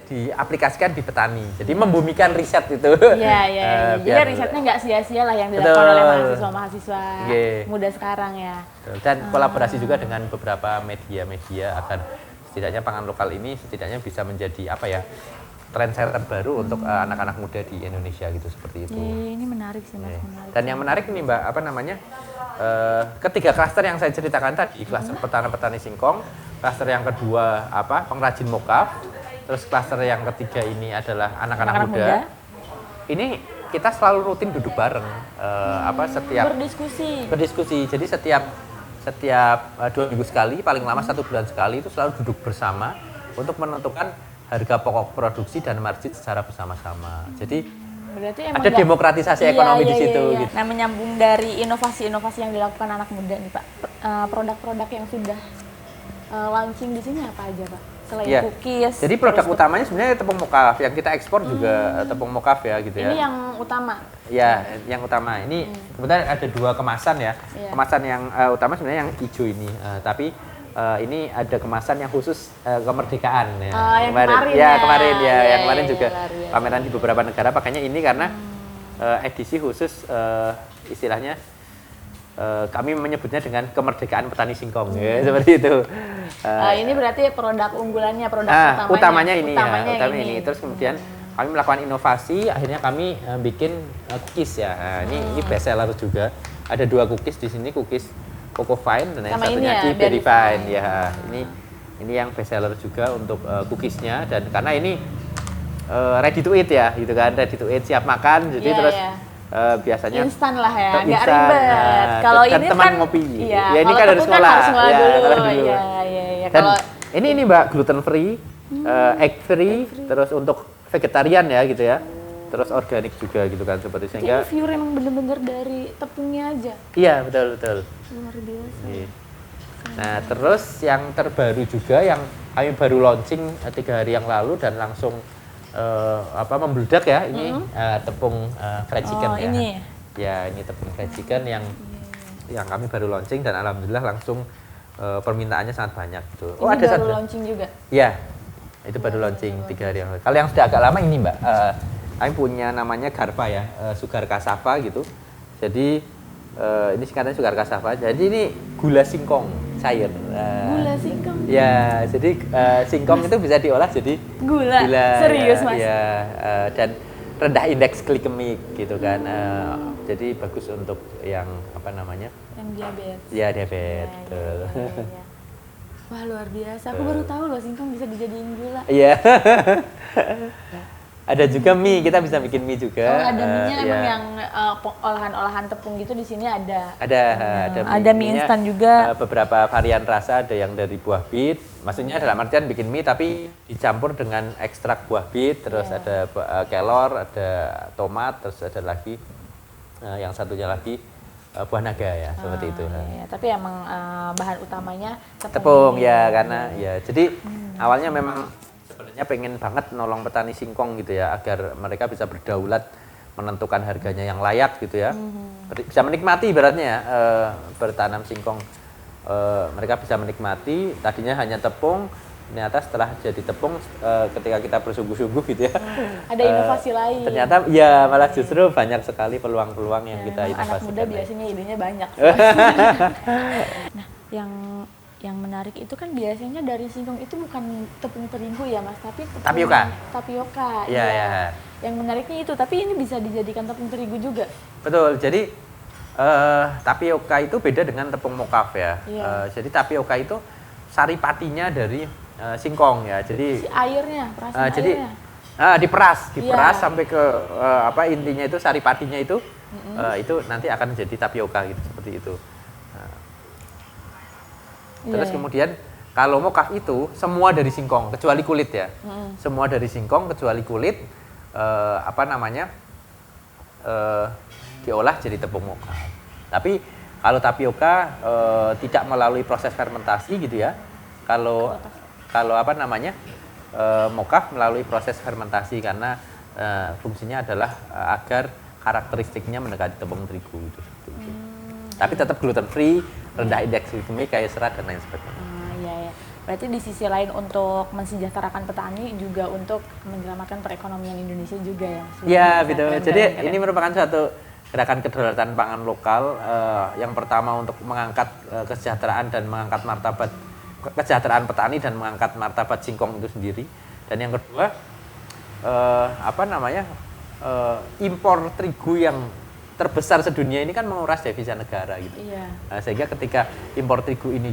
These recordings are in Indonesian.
diaplikasikan di petani. Jadi membumikan riset itu. Iya. Jadi risetnya nggak sia-sia lah yang dilakukan oleh mahasiswa-mahasiswa muda sekarang ya. Dan kolaborasi juga dengan beberapa media-media agar setidaknya pangan lokal ini setidaknya bisa menjadi trendsetter baru untuk anak-anak muda di Indonesia gitu, seperti itu. Ini menarik sih Mas. Dan yang menarik nih Mbak, ketiga klaster yang saya ceritakan tadi, klaster petani singkong, klaster yang kedua pengrajin mokaf, terus klaster yang ketiga ini adalah anak-anak muda. Ini kita selalu rutin duduk bareng, setiap berdiskusi. Jadi setiap 2 minggu sekali, paling lama 1 bulan sekali itu selalu duduk bersama untuk menentukan harga pokok produksi dan margin secara bersama-sama. Jadi berarti ada demokratisasi ekonomi di situ. Iya. Gitu. Nah, menyambung dari inovasi-inovasi yang dilakukan anak muda nih Pak, produk-produk yang sudah launching di sini apa aja Pak? Selain cookies. Jadi produk utamanya sebenarnya tepung mokaf, yang kita ekspor juga tepung mokaf ya gitu ya. Ini yang utama? Ya, yang utama. Ini kebetulan ada 2 kemasan ya. Kemasan yang utama sebenarnya yang hijau ini, tapi ini ada kemasan yang khusus kemerdekaan ya. Yang kemarin yang kemarin juga pameran di beberapa negara pakainya ini karena edisi khusus istilahnya kami menyebutnya dengan kemerdekaan petani singkong ya, seperti itu. Ini berarti produk unggulannya, utamanya ini. Terus kemudian kami melakukan inovasi, akhirnya kami bikin cookies ya. Nah, ini best seller juga. Ada 2 cookies di sini, cookies Coco Fine dan yang satunya Berry Fine ya. Ini yang best seller juga untuk cookiesnya, dan karena ini ready to eat ya, gitu kan, ready to eat, siap makan. Jadi biasanya instan lah ya, nggak ribet. Kalau ini teman kan ngopi. Ya ini kan harus sekolah dulu. Dan kalau ini Mbak, gluten free, egg free, terus untuk vegetarian ya gitu ya. Terus organik juga gitu kan, seperti sehingga ini viewer emang bener-bener dari tepungnya aja. Iya, betul. Luar biasa. Nah, terus yang terbaru juga yang kami baru launching 3 hari yang lalu dan langsung membludak ya, ini tepung fried chicken ya. Ini. Ya, ini tepung fried chicken yang kami baru launching dan alhamdulillah langsung permintaannya sangat banyak gitu. Ini ada baru launching juga? Iya. Itu baru launching 3 hari yang lalu. Kalau yang sudah agak lama ini Mbak, kami punya namanya Garpa ya, sugar cassava gitu. Jadi ini singkatannya sugar cassava. Jadi ini gula singkong cair. Gula singkong? Ya, jadi singkong itu bisa diolah jadi gula. Serius Mas? Ya, dan rendah indeks glikemik gitu kan. Jadi bagus untuk yang yang diabetes. Ya, diabetes. Ya. Wah, luar biasa. Aku baru tahu loh singkong bisa dijadiin gula. Iya. Ada juga mie, kita bisa bikin mie juga. Ada mie-nya emang yang olahan-olahan tepung gitu di sini ada. Ada mie instan juga. Beberapa varian rasa, ada yang dari buah bit. Maksudnya dalam artian bikin mie tapi dicampur dengan ekstrak buah bit, terus ada kelor, ada tomat, terus ada lagi yang satunya lagi buah naga ya, seperti itu. Tapi emang bahan utamanya tepung ya, karena ya jadi awalnya memang sebenarnya pengen banget nolong petani singkong gitu ya, agar mereka bisa berdaulat menentukan harganya yang layak gitu ya. Bisa menikmati ibaratnya ya, bertanam singkong. Mereka bisa menikmati, tadinya hanya tepung, ternyata setelah jadi tepung ketika kita bersungguh-sungguh gitu ya. Ada inovasi lain. Ternyata ya malah justru banyak sekali peluang-peluang yang kita inovasikan. Anak muda biasanya idenya banyak. Nah, yang menarik itu kan biasanya dari singkong itu bukan tepung terigu ya Mas, tapi tapioka. Iya. Yang menariknya itu, tapi ini bisa dijadikan tepung terigu juga. Betul. Jadi tapioka itu beda dengan tepung mokaf ya. Jadi tapioka itu saripatinya dari singkong ya. Jadi airnya, airnya. Diperas sampai ke intinya itu saripatinya itu itu nanti akan menjadi tapioka gitu, seperti itu. Terus kemudian kalau mokaf itu semua dari singkong kecuali kulit ya. Semua dari singkong kecuali kulit diolah jadi tepung mokaf. Tapi kalau tapioka tidak melalui proses fermentasi gitu ya. Kalau mokaf melalui proses fermentasi karena fungsinya adalah agar karakteristiknya mendekati tepung terigu gitu. Tapi tetap gluten free, rendah indeks glikemik, kaya serat dan lain sebagainya. Berarti di sisi lain untuk mensejahterakan petani juga untuk menyelamatkan perekonomian Indonesia juga ya. Iya, betul. Jadi ini merupakan suatu gerakan kedaulatan pangan lokal yang pertama untuk mengangkat kesejahteraan dan mengangkat martabat kesejahteraan petani dan mengangkat martabat singkong itu sendiri. Dan yang kedua impor terigu yang terbesar sedunia ini kan menguras devisa negara gitu. Iya. Sehingga ketika impor terigu ini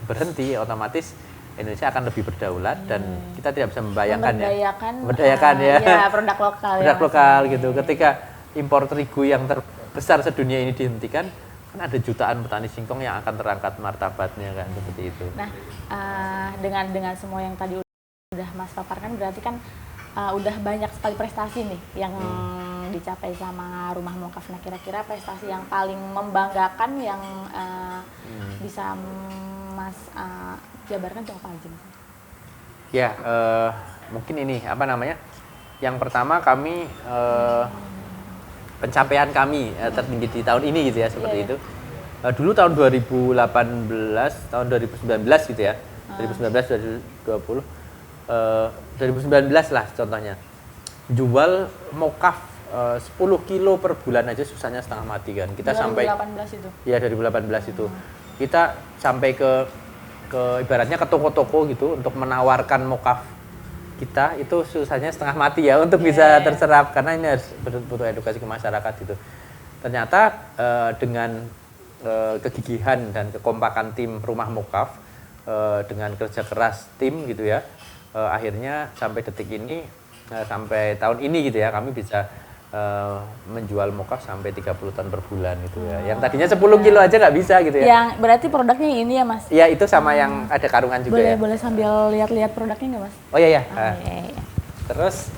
berhenti, otomatis Indonesia akan lebih berdaulat dan kita tidak bisa membayangkan memberdayakan ya produk lokal produk lokal gitu. Ketika impor terigu yang terbesar sedunia ini dihentikan, kan ada jutaan petani singkong yang akan terangkat martabatnya kan, seperti itu. Nah, dengan semua yang tadi udah Mas paparkan, berarti kan udah banyak sekali prestasi nih yang dicapai sama Rumah Mokaf. Nah, kira-kira prestasi yang paling membanggakan yang bisa Mas jabarkan itu apa aja? Ya, mungkin ini yang pertama kami pencapaian kami tertinggi di tahun ini gitu ya, seperti itu. Dulu tahun 2018, tahun 2019 gitu ya, 2019, 2020, 2019 lah contohnya, jual mokaf 10 kilo per bulan aja susahnya setengah mati kan. Kita 2018 sampai itu. Ya 2018 itu. Kita sampai ke ibaratnya ke toko-toko gitu untuk menawarkan mokaf kita itu susahnya setengah mati ya untuk bisa terserap, karena ini harus butuh edukasi ke masyarakat gitu. Ternyata dengan kegigihan dan kekompakan tim Rumah Mokaf, dengan kerja keras tim gitu ya, akhirnya sampai detik ini, sampai tahun ini gitu ya, kami bisa menjual mokaf sampai 30 ton per bulan gitu ya. Yang tadinya 10 kilo aja nggak bisa gitu ya. Yang berarti produknya ini ya Mas? Iya, itu sama yang ada karungan juga ya. Boleh sambil lihat-lihat produknya nggak Mas? Oh iya ya. Iya. Terus